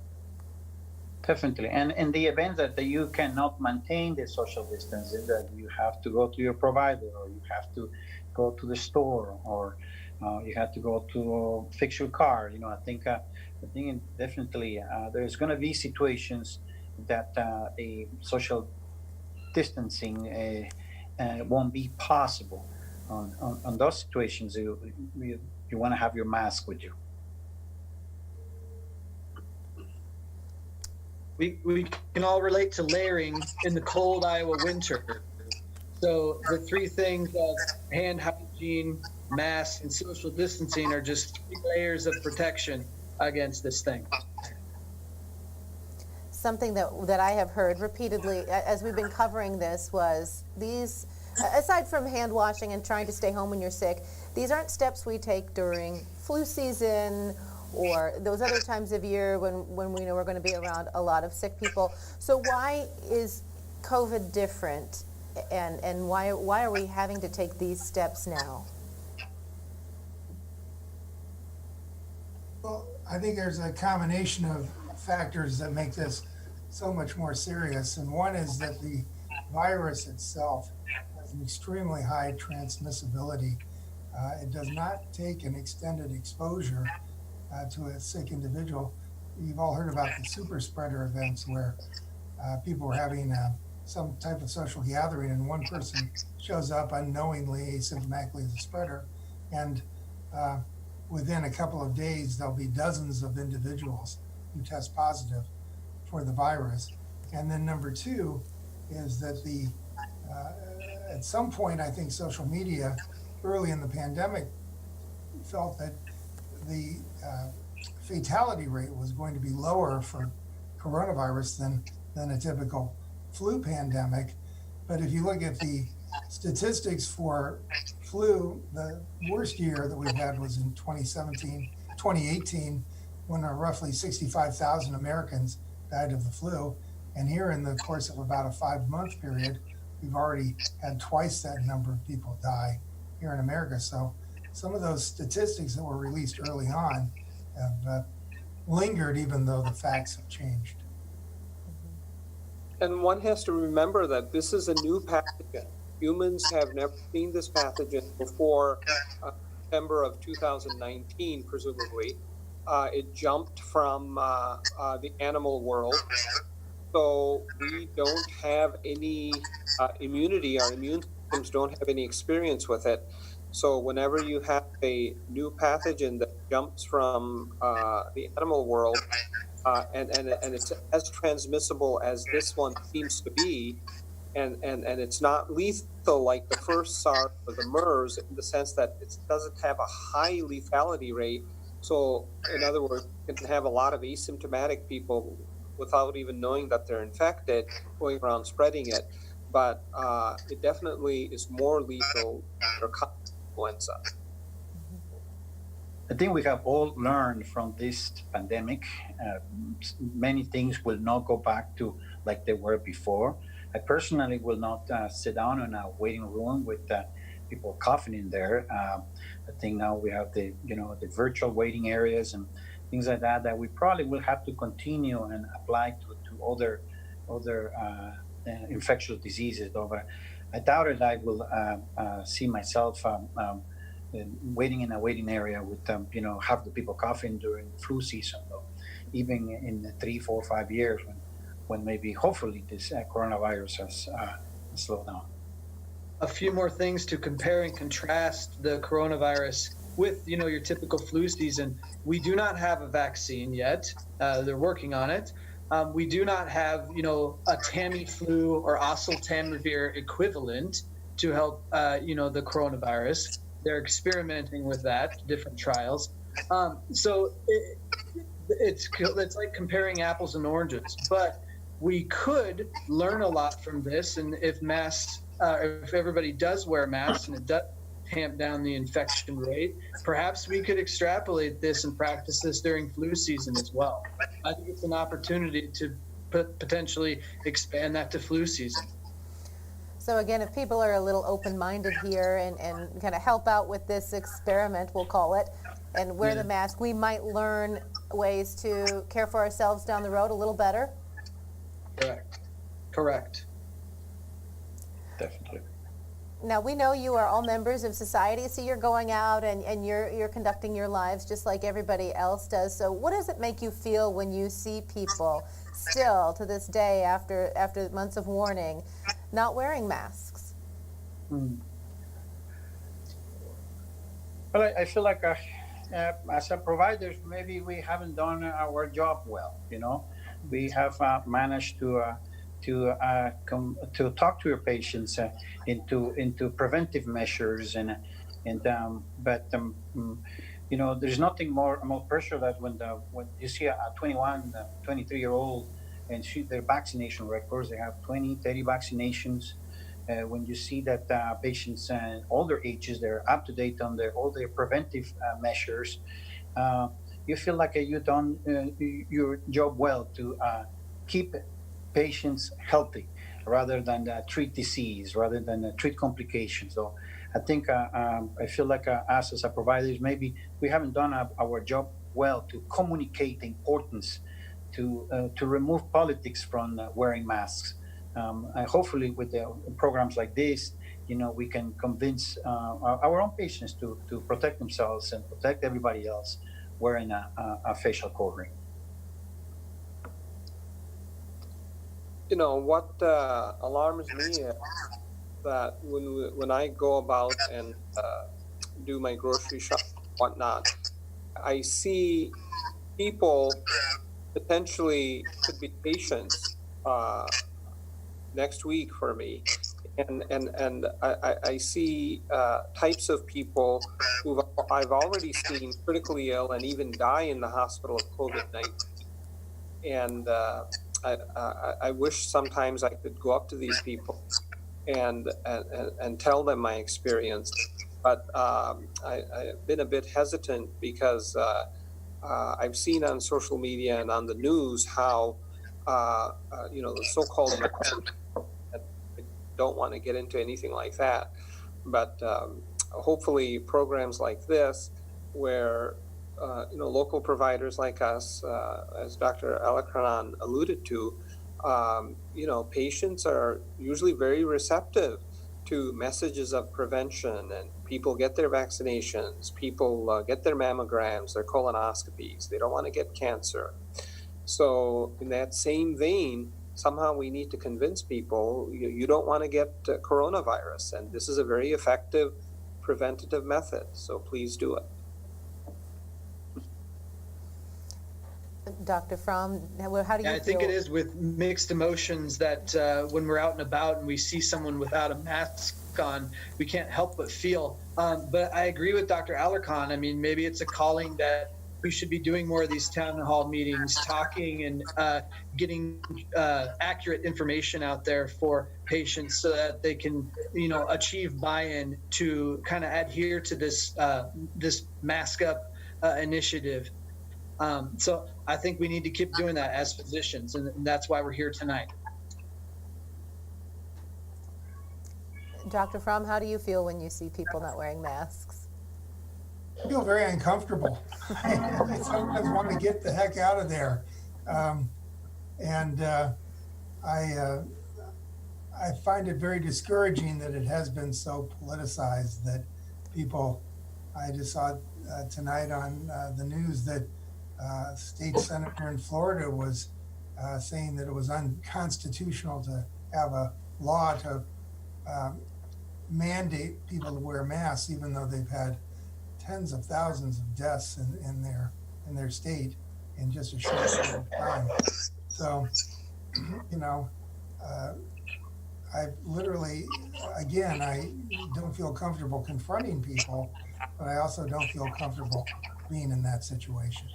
Definitely. And in the event that you cannot maintain the social distancing, that you have to go to your provider, or you have to go to the store, or you have to go to fix your car. I think definitely there's going to be situations that a social distancing won't be possible. On those situations, you want to have your mask with you. We can all relate to layering in the cold Iowa winter. So the three things of hand hygiene, mask, and social distancing are just 3 layers of protection against this thing. Something that I have heard repeatedly as we've been covering this was these, aside from hand washing and trying to stay home when you're sick, these aren't steps we take during flu season or those other times of year when we know we're going to be around a lot of sick people. So why is COVID different, and why are we having to take these steps now? Well, I think there's a combination of factors that make this so much more serious. And one is that the virus itself has an extremely high transmissibility. It does not take an extended exposure to a sick individual. You've all heard about the super spreader events where people were having some type of social gathering and one person shows up unknowingly, asymptomatically as a spreader. And within a couple of days, there'll be dozens of individuals who test positive for the virus. And then number two is that at some point, I think social media early in the pandemic felt that the fatality rate was going to be lower for coronavirus than a typical flu pandemic. But if you look at the statistics for flu, the worst year that we've had was in 2018, when roughly 65,000 Americans died of the flu. And here in the course of about a 5-month period, we've already had twice that number of people die here in America. So some of those statistics that were released early on have lingered even though the facts have changed. And one has to remember that this is a new pathogen. Humans have never seen this pathogen before September of 2019, presumably. It jumped from the animal world. So we don't have any immunity. Our immune systems don't have any experience with it. So whenever you have a new pathogen that jumps from the animal world, and it's as transmissible as this one seems to be, and it's not lethal like the first SARS or the MERS in the sense that it doesn't have a high lethality rate. So in other words, you can have a lot of asymptomatic people without even knowing that they're infected going around spreading it. But it definitely is more lethal than influenza. I think we have all learned from this pandemic. Many things will not go back to like they were before. I personally will not sit down in a waiting room with people coughing in there. I think now we have the virtual waiting areas and things like that that we probably will have to continue and apply to other infectious diseases. But I doubt it. I will see myself waiting in a waiting area with half the people coughing during the flu season, though, even in 3, 4, 5 years when maybe hopefully this coronavirus has slowed down. A few more things to compare and contrast the coronavirus with, your typical flu season. We do not have a vaccine yet. They're working on it. We do not have, a Tamiflu or oseltamivir equivalent to help, the coronavirus. They're experimenting with that, different trials. So it's like comparing apples and oranges. But we could learn a lot from this, and if everybody does wear masks and it does tamp down the infection rate, perhaps we could extrapolate this and practice this during flu season as well. I think it's an opportunity to potentially expand that to flu season. So again, if people are a little open-minded here and kind of help out with this experiment, we'll call it, and wear the mask, we might learn ways to care for ourselves down the road a little better. Correct. Definitely. Now, we know you are all members of society, so you're going out and you're conducting your lives just like everybody else does. So what does it make you feel when you see people still to this day, after months of warning, not wearing masks? Well, I feel like as a providers, maybe we haven't done our job well. We have managed to talk to your patients into preventive measures but there's nothing more pressure that when you see a 21, 23-year-old and their vaccination records, they have 20, 30 vaccinations. When you see that patients older ages, they're up to date on all their preventive measures, you feel like you've done your job well to keep patients healthy rather than treat disease, rather than treat complications. So I think I feel like us as a providers, maybe we haven't done our job well to communicate the importance to remove politics from wearing masks. Hopefully with the programs like this, we can convince our own patients to protect themselves and protect everybody else wearing a facial covering. What alarms me is that when I go about and do my grocery shop and whatnot, I see people potentially could be patients next week for me, and I see types of people who I've already seen critically ill and even die in the hospital of COVID-19, and I wish sometimes I could go up to these people and tell them my experience, but I've been a bit hesitant because I've seen on social media and on the news how the so-called I don't want to get into anything like that, but hopefully programs like this where local providers like us, as Dr. Alarcon alluded to, patients are usually very receptive to messages of prevention, and people get their vaccinations, people get their mammograms, their colonoscopies. They don't want to get cancer. So in that same vein, somehow we need to convince people you don't want to get coronavirus, and this is a very effective preventative method. So please do it. Dr. Fromm, how do you feel? I think it is with mixed emotions that when we're out and about and we see someone without a mask on, we can't help but feel. But I agree with Dr. Alarcon. I mean, maybe it's a calling that we should be doing more of these town hall meetings, talking and getting accurate information out there for patients so that they can, achieve buy-in to kind of adhere to this mask up initiative. So I think we need to keep doing that as physicians, and that's why we're here tonight. Dr. Fromm, how do you feel when you see people not wearing masks? I feel very uncomfortable. I sometimes want to get the heck out of there. And I find it very discouraging that it has been so politicized that people, I just saw tonight on the news that state senator in Florida was saying that it was unconstitutional to have a law to mandate people to wear masks, even though they've had tens of thousands of deaths in their state in just a short period of time. So, you know, I literally, again, I don't feel comfortable confronting people, but I also don't feel comfortable being in that situation.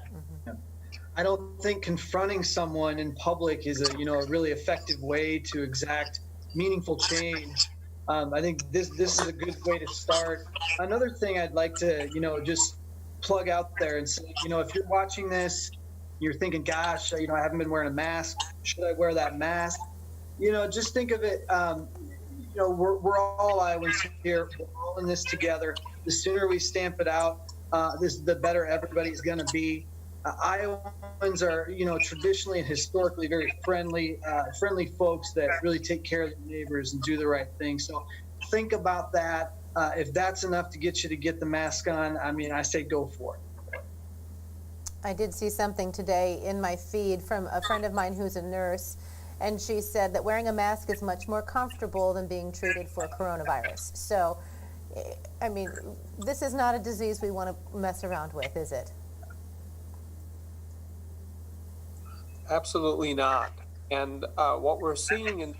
I don't think confronting someone in public is a really effective way to exact meaningful change. I think this is a good way to start. Another thing I'd like to just plug out there and say, if you're watching this, you're thinking, gosh, I haven't been wearing a mask. Should I wear that mask? Just think of it. We're all Iowans here. We're all in this together. The sooner we stamp it out, the better everybody's going to be. Iowans are, traditionally and historically very friendly folks that really take care of their neighbors and do the right thing. So think about that. If that's enough to get you to get the mask on, I say go for it. I did see something today in my feed from a friend of mine who's a nurse, and she said that wearing a mask is much more comfortable than being treated for coronavirus. So, this is not a disease we want to mess around with, is it? Absolutely not. And what we're seeing in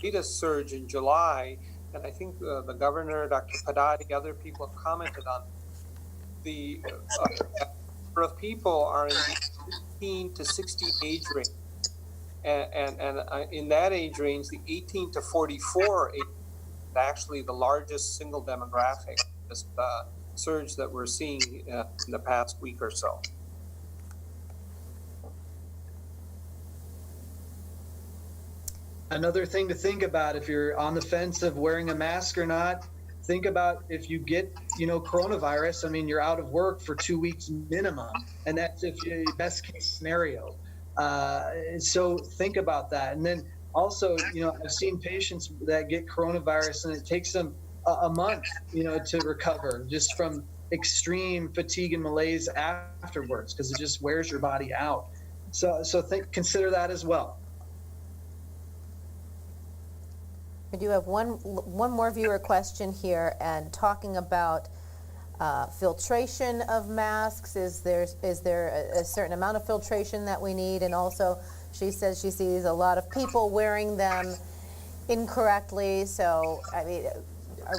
latest surge in July, and I think the governor, Dr. Padati, other people have commented on the number of people are in the 18 to 60 age range. And in that age range, the 18 to 44 is actually the largest single demographic, this surge that we're seeing in the past week or so. Another thing to think about, if you're on the fence of wearing a mask or not, think about if you get, coronavirus, you're out of work for 2 weeks minimum, and that's if you best case scenario. So think about that. And then also, I've seen patients that get coronavirus and it takes them a month, to recover just from extreme fatigue and malaise afterwards, because it just wears your body out. So consider that as well. We do have one more viewer question here, and talking about filtration of masks. Is there a certain amount of filtration that we need? And also, she says she sees a lot of people wearing them incorrectly. So, are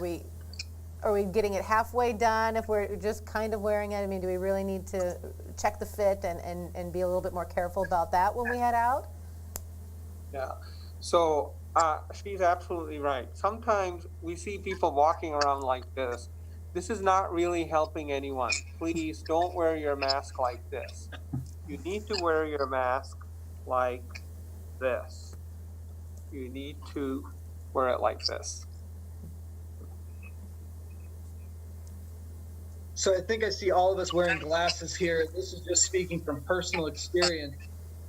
we getting it halfway done if we're just kind of wearing it? Do we really need to check the fit and be a little bit more careful about that when we head out? Yeah. So she's absolutely right. Sometimes we see people walking around like this. This is not really helping anyone. Please don't wear your mask like this. You need to wear your mask like this. You need to wear it like this. So I think I see all of us wearing glasses here. This is just speaking from personal experience.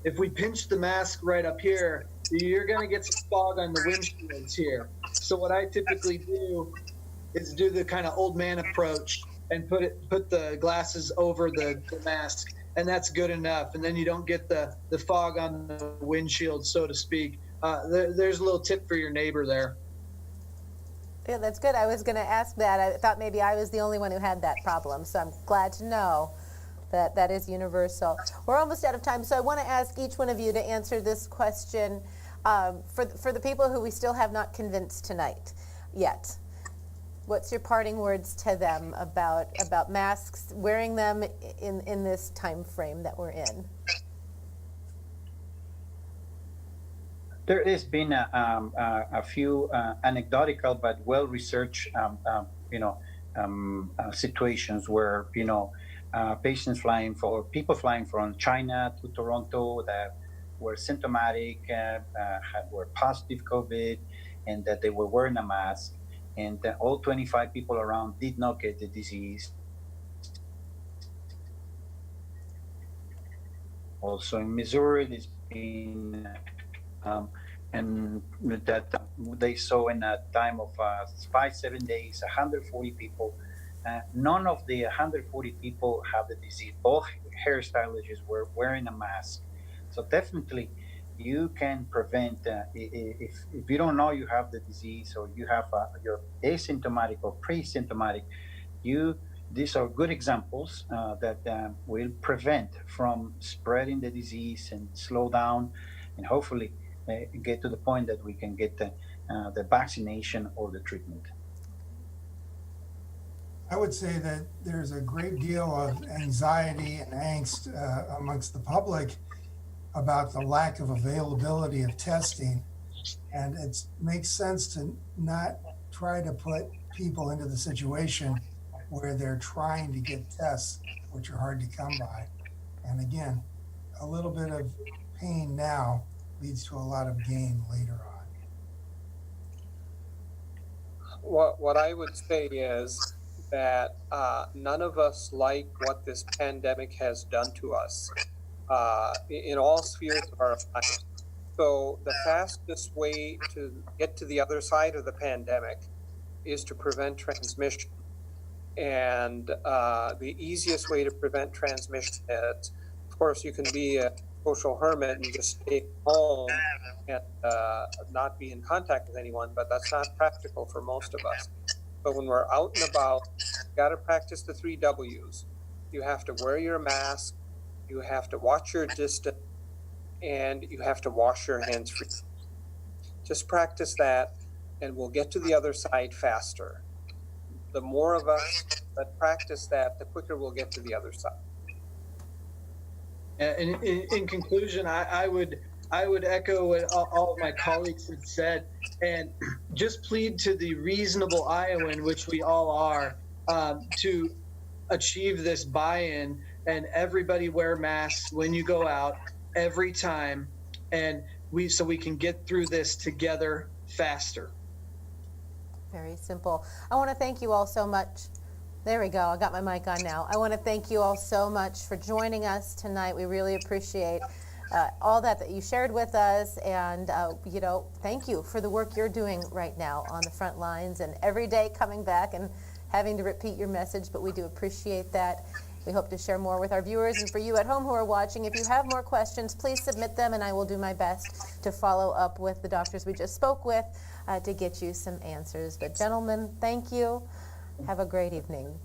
If we pinch the mask right up here, you're going to get some fog on the windshields here. So what I typically do is do the kind of old man approach and put the glasses over the mask, and that's good enough. And then you don't get the fog on the windshield, so to speak. There's a little tip for your neighbor there. Yeah, that's good. I was going to ask that. I thought maybe I was the only one who had that problem, so I'm glad to know that that is universal. We're almost out of time, so I want to ask each one of you to answer this question for the people who we still have not convinced tonight yet. What's your parting words to them about masks, wearing them in this time frame that we're in? There has been a few anecdotal but well-researched, situations where people flying from China to Toronto that were symptomatic, were positive COVID, and that they were wearing a mask, and that all 25 people around did not get the disease. Also in Missouri, there's been and that they saw in a time of 5-7 days 140 people. None of the 140 people have the disease. Both hairstylists were wearing a mask. So definitely you can prevent, if you don't know you have the disease, or you have you're asymptomatic or pre-symptomatic, these are good examples that will prevent from spreading the disease and slow down, and hopefully get to the point that we can get the vaccination or the treatment. I would say that there's a great deal of anxiety and angst amongst the public about the lack of availability of testing. And it makes sense to not try to put people into the situation where they're trying to get tests, which are hard to come by. And again, a little bit of pain now leads to a lot of gain later on. What I would say is that none of us like what this pandemic has done to us in all spheres of our lives. So the fastest way to get to the other side of the pandemic is to prevent transmission. And the easiest way to prevent transmission is, of course, you can be a social hermit and just stay home and not be in contact with anyone, but that's not practical for most of us. But when we're out and about, you got to practice the 3 W's. You have to wear your mask, you have to watch your distance, and you have to wash your hands frequently. Just practice that, and we'll get to the other side faster. The more of us that practice that, the quicker we'll get to the other side. And in conclusion, I would echo what all of my colleagues have said, and just plead to the reasonable Iowan, which we all are, to achieve this buy-in, and everybody wear masks when you go out every time, and so we can get through this together faster. Very simple. I want to thank you all so much. There we go. I got my mic on now. I want to thank you all so much for joining us tonight. We really appreciate all that you shared with us, and thank you for the work you're doing right now on the front lines, and every day coming back and having to repeat your message, but we do appreciate that. We hope to share more with our viewers, and for you at home who are watching, if you have more questions, please submit them, and I will do my best to follow up with the doctors we just spoke with to get you some answers. But gentlemen, thank you. Have a great evening.